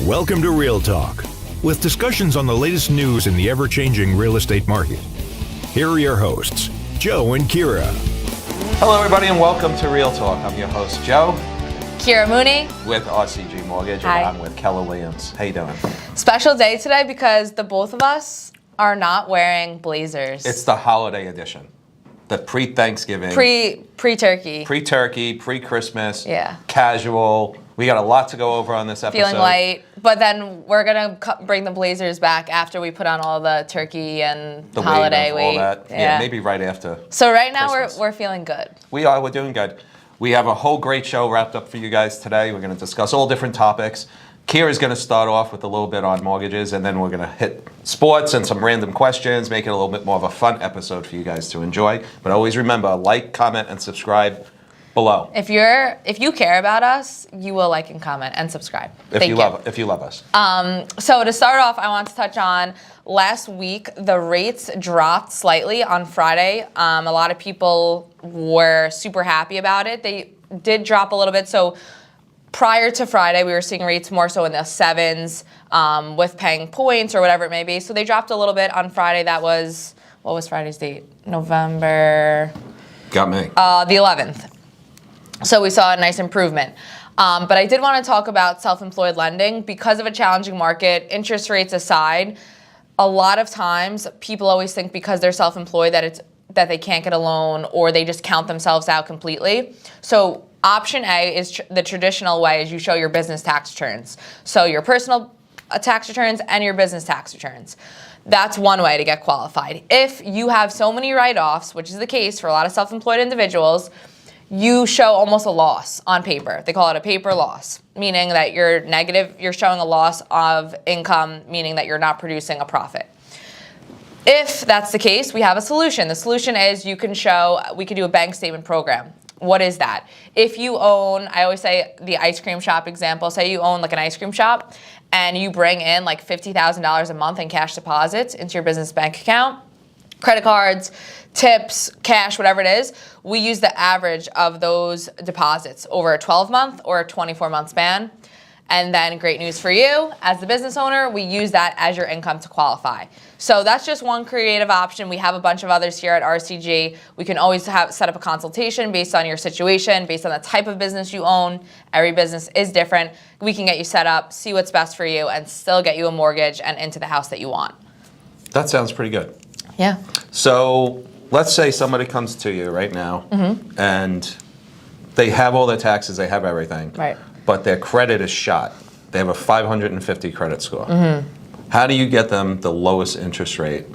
Welcome to Real Talk, with discussions on the latest news in the ever-changing real estate market. Here are your hosts, Joe and Keara. Hello, everybody, and welcome to Real Talk. I'm your host, Joe. Keara Mooney. With RCG Mortgage, Hi. and I'm with Keller Williams. How you doing? Special day today because the both of us are not wearing blazers. It's the holiday edition. The pre-Thanksgiving. Pre-turkey. Pre-turkey, pre-Christmas. Yeah. Casual. We got a lot to go over on this episode. Feeling light. But then we're going to bring the blazers back after we put on all the turkey and the holiday weight. All that. Yeah, maybe right after. So right now Christmas. we're feeling good. We're doing good. We have a whole great show wrapped up for you guys today. We're going to discuss all different topics. Keira's going to start off with a little bit on mortgages, and then we're going to hit sports and some random questions, make it a little bit more of a fun episode for you guys to enjoy. But always remember, like, comment, and subscribe below. If you care about us, you will like and comment and subscribe. If you love us. So to start off, I want to touch on last week, the rates dropped slightly on Friday. A lot of people were super happy about it. They did drop a little bit. So prior to Friday, we were seeing rates more so in the 7s with paying points or whatever it may be. So they dropped a little bit on Friday. That was, what was Friday's date? November... Got me. The 11th. So we saw a nice improvement. But I did want to talk about self-employed lending. Because of a challenging market, interest rates aside, a lot of times people always think because they're self-employed that they can't get a loan, or they just count themselves out completely. So option A is the traditional way, is you show your business tax returns. So your personal tax returns and your business tax returns. That's one way to get qualified. If you have so many write-offs, which is the case for a lot of self-employed individuals, you show almost a loss on paper. They call it a paper loss, meaning that you're negative, you're showing a loss of income, meaning that you're not producing a profit. If that's the case, we have a solution. The solution is we can do a bank statement program. What is that? If you own, I always say the ice cream shop example, say you own like an ice cream shop and you bring in like $50,000 a month in cash deposits into your business bank account, credit cards, tips, cash, whatever it is, we use the average of those deposits over a 12-month or a 24-month span. And then great news for you, as the business owner, we use that as your income to qualify. So that's just one creative option. We have a bunch of others here at RCG. We can always set up a consultation based on your situation, based on the type of business you own. Every business is different. We can get you set up, see what's best for you, and still get you a mortgage and into the house that you want. That sounds pretty good. Yeah. So let's say somebody comes to you right now, and they have all their taxes, they have everything. Right. But their credit is shot. They have a 550 credit score. How do you get them the lowest interest rate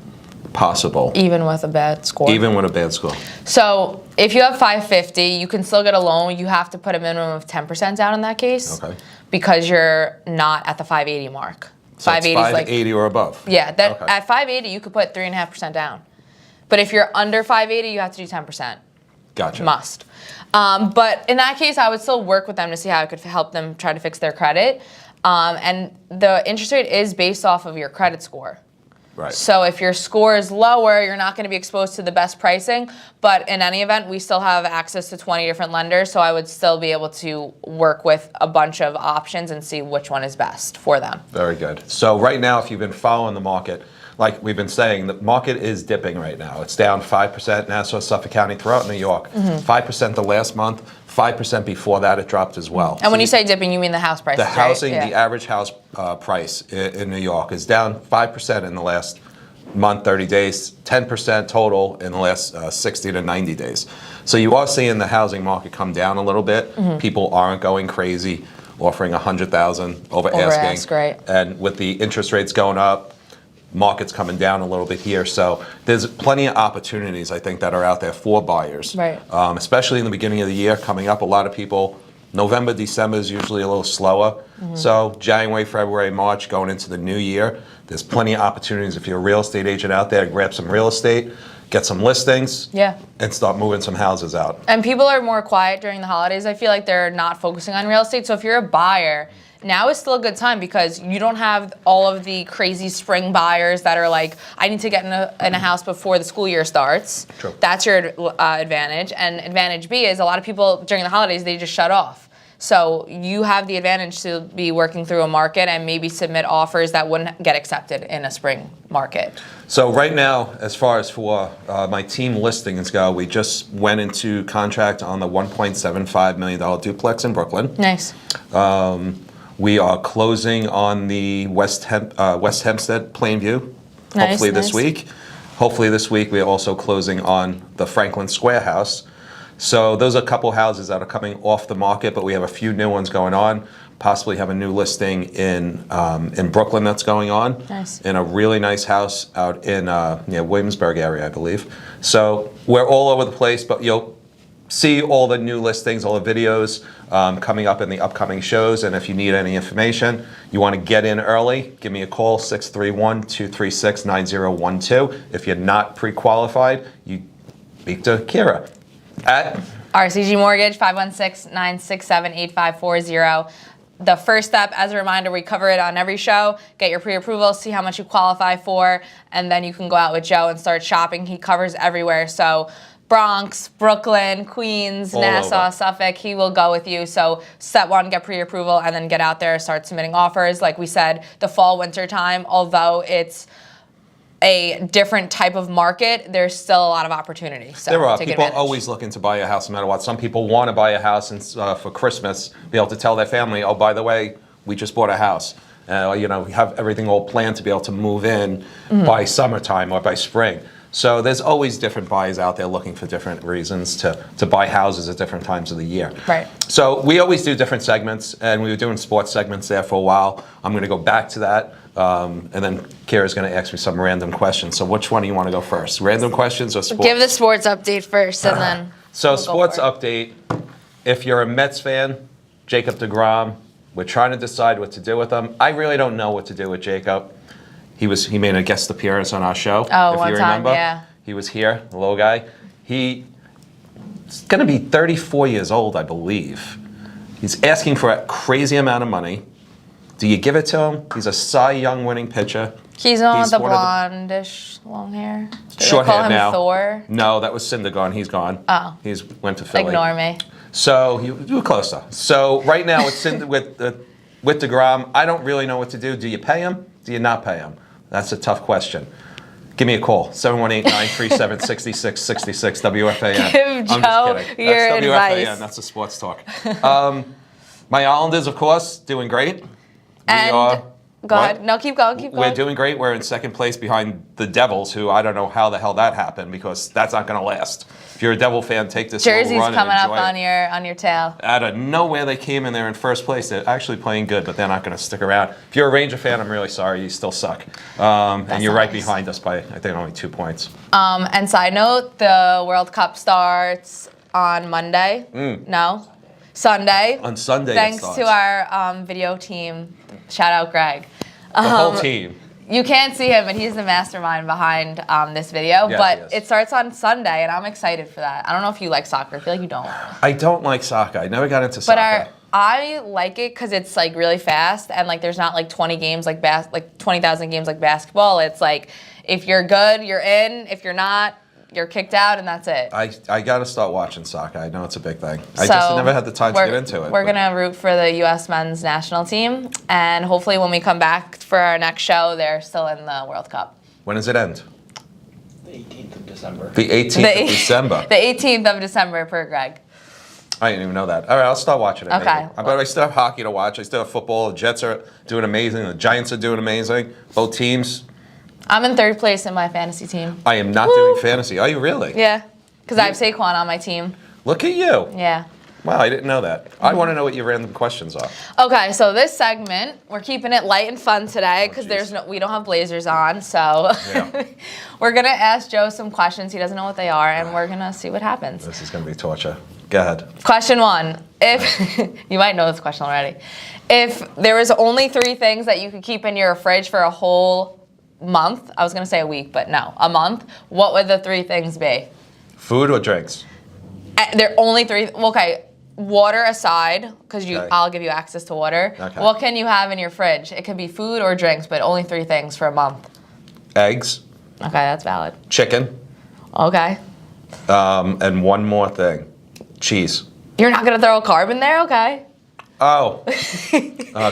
possible? Even with a bad score. Even with a bad score. So if you have 550, you can still get a loan. You have to put a minimum of 10% down in that case. Okay. Because you're not at the 580 mark. So 580 or above. Yeah. At 580, you could put 3.5% down. But if you're under 580, you have to do 10%. Gotcha. Must. But in that case, I would still work with them to see how I could help them try to fix their credit. And the interest rate is based off of your credit score. Right. So if your score is lower, you're not going to be exposed to the best pricing. But in any event, we still have access to 20 different lenders. So I would still be able to work with a bunch of options and see which one is best for them. Very good. So right now, if you've been following the market, like we've been saying, the market is dipping right now. It's down 5% Nassau, Suffolk County, throughout New York. 5% the last month, 5% before that it dropped as well. And when you say dipping, you mean the house prices, the housing, right? Yeah. The average house price in New York is down 5% in the last month, 30 days, 10% total in the last 60 to 90 days. So you are seeing the housing market come down a little bit. People aren't going crazy, offering $100,000 over asking. Ask, right. And with the interest rates going up, market's coming down a little bit here. So there's plenty of opportunities, I think, that are out there for buyers. Right. Especially in the beginning of the year, coming up, a lot of people, November, December is usually a little slower. So January, February, March, going into the new year, there's plenty of opportunities if you're a real estate agent out there, grab some real estate, get some listings, and start moving some houses out. And people are more quiet during the holidays. I feel like they're not focusing on real estate. So if you're a buyer, now is still a good time because you don't have all of the crazy spring buyers that are like, I need to get in a house before the school year starts. True. That's your advantage. And advantage B is a lot of people during the holidays, they just shut off. So you have the advantage to be working through a market and maybe submit offers that wouldn't get accepted in a spring market. So right now, as far as for my team listings go, we just went into contract on the $1.75 million duplex in Brooklyn. Nice. We are closing on the West Hempstead Plainview, hopefully this week. Hopefully this week we are also closing on the Franklin Square house. So those are a couple houses that are coming off the market, but we have a few new ones going on. Possibly have a new listing in Brooklyn that's going on. Nice. In a really nice house out in Williamsburg area, I believe. So we're all over the place, but you'll see all the new listings, all the videos coming up in the upcoming shows. And if you need any information, you want to get in early, give me a call, 631-236-9012. If you're not pre-qualified, you speak to Keara at RCG Mortgage, 516-967-8540. The first step, as a reminder, we cover it on every show. Get your pre-approval, see how much you qualify for, and then you can go out with Joe and start shopping. He covers everywhere. So Bronx, Brooklyn, Queens, all Nassau, over. Suffolk, he will go with you. So step one, get pre-approval, and then get out there, start submitting offers. Like we said, the fall, winter time, although it's a different type of market, there's still a lot of opportunity. So there are take people advantage. always looking to buy a house no matter what. Some people want to buy a house and, for Christmas, be able to tell their family, oh, by the way, we just bought a house. We have everything all planned to be able to move in by summertime or by spring. So there's always different buyers out there looking for different reasons to buy houses at different times of the year. Right. So we always do different segments, and we were doing sports segments there for a while. I'm going to go back to that, and then Keara's going to ask me some random questions. So which one do you want to go first? Random questions or sports? Give the sports update first, and then So we'll go sports for it. update, if you're a Mets fan, Jacob deGrom, we're trying to decide what to do with him. I really don't know what to do with Jacob. He made a guest appearance on our show, if one you time, remember. yeah. He was here, the little guy. He's going to be 34 years old, I believe. He's asking for a crazy amount of money. Do you give it to him? He's a Cy Young winning pitcher. He's on with the one of blondish long hair. Do they Short call hair him now. Thor? No, that was Syndergaard. He's gone. Oh. He's went to Philly. Ignore me. So you were closer. So right now with deGrom, I don't really know what to do. Do you pay him? Do you not pay him? That's a tough question. Give me a call, 718-937-6666 WFAN. Give I'm Joe just kidding. your That's WFAN. advice. That's a sports talk. My Islanders, of course, doing great. And go What? ahead. No, keep going. Keep going. We're doing great. We're in second place behind the Devils, who I don't know how the hell that happened, because that's not going to last. If you're a Devil fan, take this little Jersey's run coming and up enjoy it. on your tail. Out of nowhere, they came in there in first place. They're actually playing good, but they're not going to stick around. If you're a Ranger fan, I'm really sorry. You still suck. And you're right nice. behind us by, I think, only 2 points. And side note, the World Cup starts on Monday. No, Sunday. On Sunday, it Thanks starts. to our video team. Shout out Greg. The whole team. You can't see him, but he's the mastermind behind this video. Yes, but he is. it starts on Sunday, and I'm excited for that. I don't know if you like soccer. I feel like you don't. I don't like soccer. I never got into But soccer. I like it because it's like really fast, and like there's not like 20 games like 20,000 games like basketball. It's like if you're good, you're in. If you're not, you're kicked out, and that's it. I got to start watching soccer. I know it's a big thing. I just never had the time to get into it. We're but- going to root for the U.S. men's national team, and hopefully when we come back for our next show, they're still in the World Cup. When does it end? The 18th of December. The 18th of December. The 18th of December per Greg. I didn't even know that. All right, I'll start watching it. Okay. Maybe. But I still have hockey to watch. I still have football. The Jets are doing amazing. The Giants are doing amazing. Both teams. I'm in third place in my fantasy team. I am not doing fantasy. Are you really? Yeah, because I have Saquon on my team. Look at you. Yeah. Wow, I didn't know that. I want to know what your random questions are. Okay, so this segment, we're keeping it light and fun today because geez. we don't have blazers on, so Yeah. we're gonna ask Joe some questions. He doesn't know what they are, and we're gonna see what happens. This is going to be torture. Go ahead. Question one: if you might know this question already, if there was only 3 things that you could keep in your fridge for a whole month, I was gonna say a week, but no, a month. What would the 3 things be? Food or drinks? There are only 3. Okay. Water aside, because Okay. I'll give you access to water. Okay. What can you have in your fridge? It can be food or drinks, but only 3 things for a month. Eggs, Okay, that's valid. chicken, Okay. and one more thing. Cheese. You're not gonna throw a carb in there? Okay. Oh.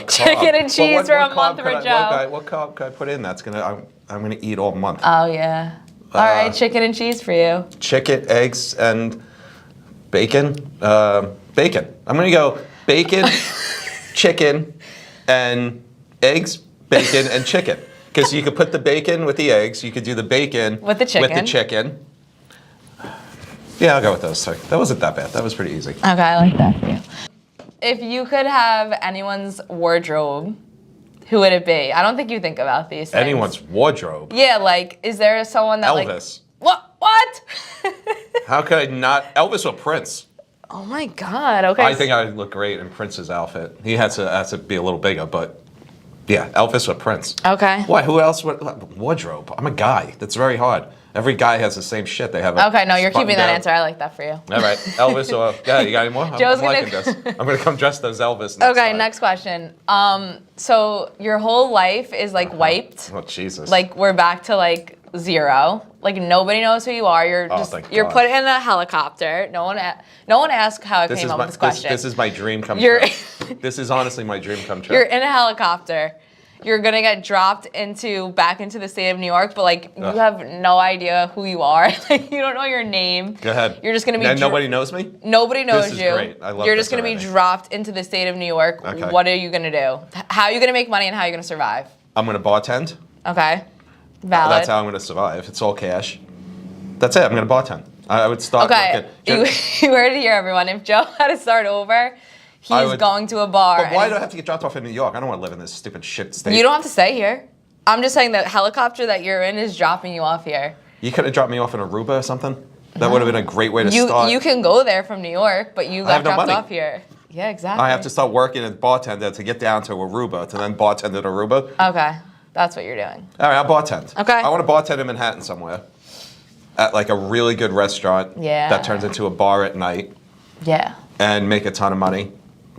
Chicken and cheese for a month for Joe. What carb could I put in that's I'm gonna eat all month? Oh yeah. All right, chicken and cheese for you. Chicken, eggs, and bacon. Bacon. I'm gonna go bacon, chicken, and eggs, bacon, and chicken. Because you could put the bacon with the eggs. You could do the bacon with the chicken. Yeah, I'll go with those three. That wasn't that bad. That was pretty easy. Okay, I like that for you. If you could have anyone's wardrobe, who would it be? I don't think you think about these things. Anyone's wardrobe? Yeah, like, is there someone that Elvis. What? How could I not? Elvis or Prince? Oh my God, okay. I think I would look great in Prince's outfit. He has to be a little bigger, but yeah, Elvis or Prince. Okay. Why, who else would, wardrobe? I'm a guy. That's very hard. Every guy has the same shit. They have Okay, no, you're keeping that answer. I like that for you. All right, Elvis or, yeah, you got any more? Joe's I'm liking this. I'm going to come dressed as Elvis next Okay, time. next question. So your whole life is like wiped. Oh, Jesus. Like we're back to like zero. Like nobody knows who you are. You're God. put in a helicopter. No one asked how I came up with this question. This is my dream come true. This is honestly my dream come true. You're in a helicopter. You're gonna get dropped back into the state of New York, but like you have no idea who you are. Like you don't know your name. Go ahead. You're just gonna be. And nobody knows me? Nobody knows this you. Is great. I love You're this just gonna already. be dropped into the state of New York. Okay. What are you gonna do? How are you gonna make money and how are you gonna survive? I'm going to bartend. Okay. Valid. That's how I'm going to survive. It's all cash. That's it. I'm going to bartend. I would start. Okay. You heard it here, everyone. If Joe had to start over, he's going to a bar. But why do I have to get dropped off in New York? I don't want to live in this stupid shit state. You don't have to stay here. I'm just saying the helicopter that you're in is dropping you off here. You could have dropped me off in Aruba or something. That would have been a great way to start. You can go there from New York, but you got dropped off here. Yeah, exactly. I have to start working as bartender to get down to Aruba, to then bartend at Aruba. Okay, that's what you're doing. All right, I'll bartend. Okay. I want to bartend in Manhattan somewhere, at like a really good restaurant. Yeah. That turns into a bar at night. Yeah. And make a ton of money.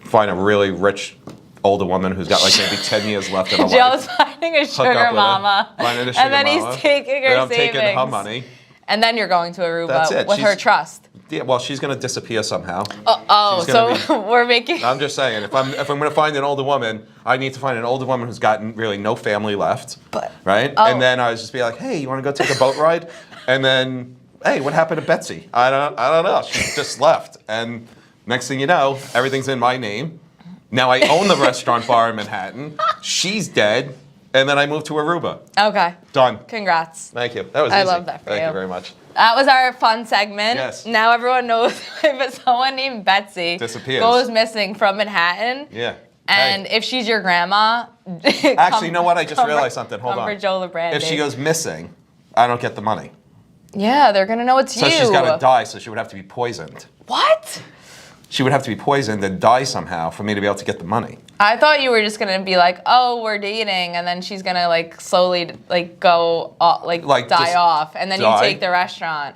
Find a really rich older woman who's got like maybe 10 years left in her life. Joe's finding a Hook sugar up with her, mama. finding a sugar and then mama. he's taking her Then I'm savings. taking her money. And then you're going to Aruba That's it. with her trust. Yeah, well, she's gonna disappear somehow. Oh, so we're making. I'm just saying, if I'm gonna find an older woman, I need to find an older woman who's got really no family left, right? Oh. And then I was just be like, hey, you want to go take a boat ride? And then, hey, what happened to Betsy? I don't know. She just left. And next thing you know, everything's in my name. Now I own the restaurant bar in Manhattan. She's dead. And then I moved to Aruba. Okay. Done. Congrats. Thank you. That was easy. I love that for you. Thank you very much. That was our fun segment. Yes. Now everyone knows if someone named Betsy goes missing from Manhattan. Yeah. And if she's your grandma. Actually, you know what? I just realized something. Hold on. For Joe LeBrandi. If she goes missing, I don't get the money. Yeah, they're going to know it's you. So she's got to die, so she would have to be poisoned. What? She would have to be poisoned and die somehow for me to be able to get the money. I thought you were just gonna be like, oh, we're dating, and then she's gonna like slowly like go die off, and then you take the restaurant.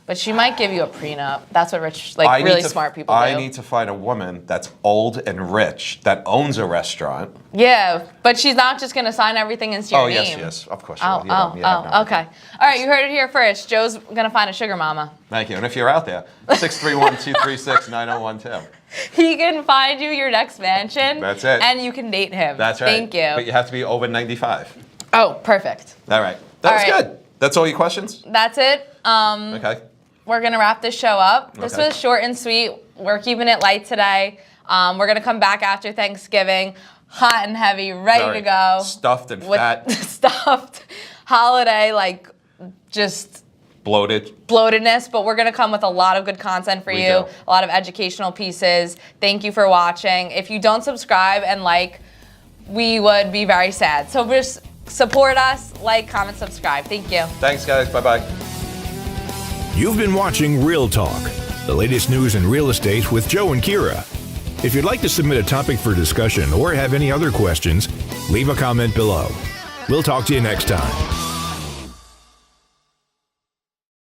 But she might give you a prenup. That's what really smart people do. I need to find a woman that's old and rich that owns a restaurant. Yeah, but she's not just gonna sign everything into your name. Yes, of course. Okay. All right, you heard it here first. Joe's gonna find a sugar mama. Thank you. And if you're out there, 631-236-9012. He can find you your next mansion. That's it. And you can date him. That's right. Thank you. But you have to be over 95. Oh, perfect. All right. That was good. That's all your questions? That's it. Okay. We're going to wrap this show up. This was short and sweet. We're keeping it light today. We're going to come back after Thanksgiving, hot and heavy, ready to go. Stuffed and fat. Stuffed. Holiday, just... bloatedness, but we're going to come with a lot of good content for you, a lot of educational pieces. Thank you for watching. If you don't subscribe and we would be very sad. So just support us, comment, subscribe. Thank you. Thanks, guys. Bye-bye. You've been watching Real Talk, the latest news in real estate with Joe and Keara. If you'd like to submit a topic for discussion or have any other questions, leave a comment below. We'll talk to you next time.